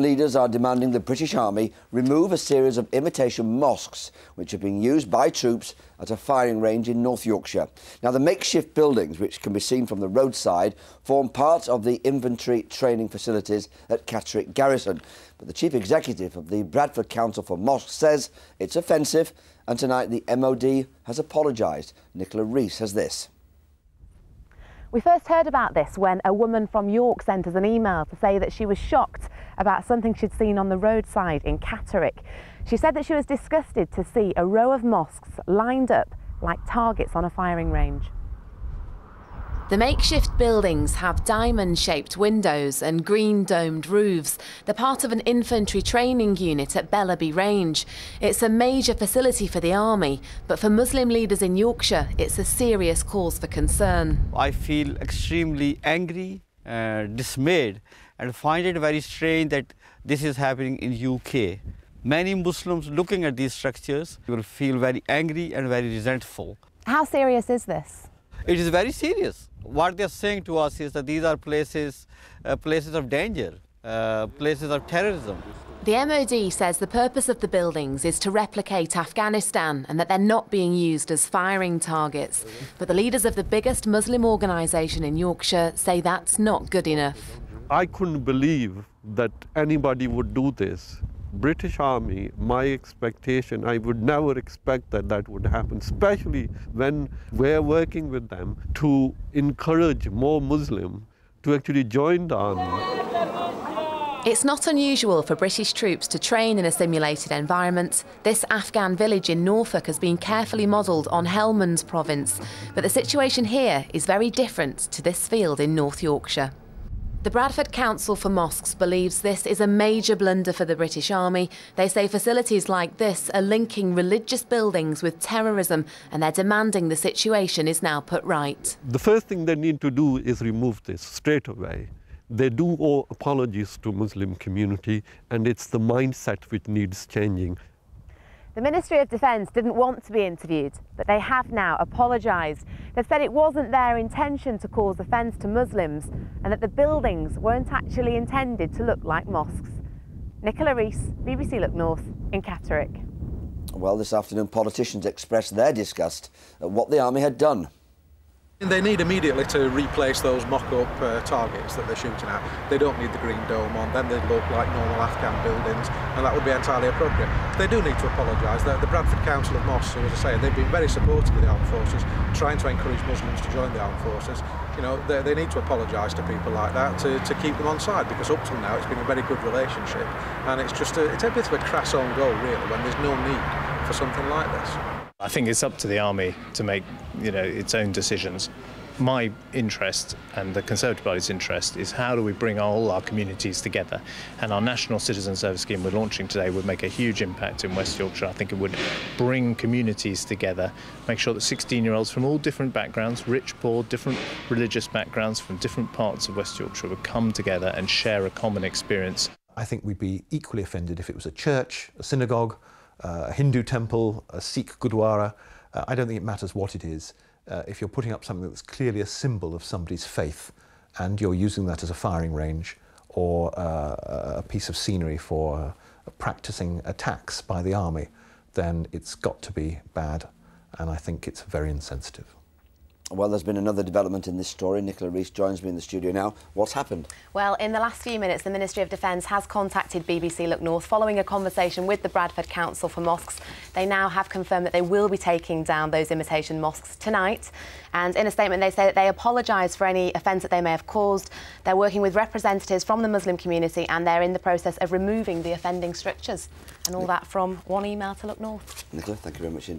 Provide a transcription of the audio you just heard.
Leaders are demanding the British Army remove a series of imitation mosques which are being used by troops at a firing range in North Yorkshire. Now, the makeshift buildings, which can be seen from the roadside, form part of the infantry training facilities at Catterick Garrison. But the Chief Executive of the Bradford Council for Mosques says it's offensive, and tonight the MOD has apologised. Nicola Rees has this. We first heard about this when a woman from York sent us an email to say that she was shocked about something she'd seen on the roadside in Catterick. She said that she was disgusted to see a row of mosques lined up like targets on a firing range. The makeshift buildings have diamond-shaped windows and green-domed roofs. They're part of an infantry training unit at Bellaby Range. It's a major facility for the army, but for Muslim leaders in Yorkshire, it's a serious cause for concern. I feel extremely angry, dismayed, and find it very strange that this is happening in UK. Many Muslims looking at these structures will feel very angry and very resentful. How serious is this? It is very serious. What they are saying to us is that these are places of danger, places of terrorism. The MOD says the purpose of the buildings is to replicate Afghanistan and that they're not being used as firing targets. But the leaders of the biggest Muslim organisation in Yorkshire say that's not good enough. I couldn't believe that anybody would do this. British Army, my expectation, I would never expect that that would happen, especially when we're working with them to encourage more Muslims to actually join the army. It's not unusual for British troops to train in a simulated environment. This Afghan village in Norfolk has been carefully modelled on Helmand province, but the situation here is very different to this field in North Yorkshire. The Bradford Council for Mosques believes this is a major blunder for the British Army. They say facilities like this are linking religious buildings with terrorism, and they're demanding the situation is now put right. The first thing they need to do is remove this straight away. They do owe apologies to Muslim community, and it's the mindset which needs changing. The Ministry of Defence didn't want to be interviewed, but they have now apologised. They've said it wasn't their intention to cause offence to Muslims and that the buildings weren't actually intended to look like mosques. Nicola Rees, BBC Look North in Catterick. Well, this afternoon politicians expressed their disgust at what the army had done. They need immediately to replace those mock-up targets that they're shooting at. They don't need the green dome on, then they'd look like normal Afghan buildings, and that would be entirely appropriate. They do need to apologise. The Bradford Council of Mosques, as I say, they've been very supportive of the armed forces, trying to encourage Muslims to join the armed forces. You know, they need to apologise to people like that to keep them on side, because up till now it's been a very good relationship, and it's a bit of a crass own goal, really, when there's no need for something like this. I think it's up to the army to make, its own decisions. My interest and the Conservative Party's interest is how do we bring all our communities together, and our National Citizen Service Scheme we're launching today would make a huge impact in West Yorkshire. I think it would bring communities together, make sure that 16-year-olds from all different backgrounds, rich, poor, different religious backgrounds from different parts of West Yorkshire would come together and share a common experience. I think we'd be equally offended if it was a church, a synagogue, a Hindu temple, a Sikh Gurdwara. I don't think it matters what it is. If you're putting up something that's clearly a symbol of somebody's faith and you're using that as a firing range or a piece of scenery for practicing attacks by the army, then it's got to be bad, and I think it's very insensitive. Well, there's been another development in this story. Nicola Rees joins me in the studio now. What's happened? Well, in the last few minutes, the Ministry of Defence has contacted BBC Look North following a conversation with the Bradford Council for Mosques. They now have confirmed that they will be taking down those imitation mosques tonight. And in a statement, they say that they apologise for any offence that they may have caused. They're working with representatives from the Muslim community, and they're in the process of removing the offending structures. And all that from one email to Look North. Nicola, thank you very much indeed.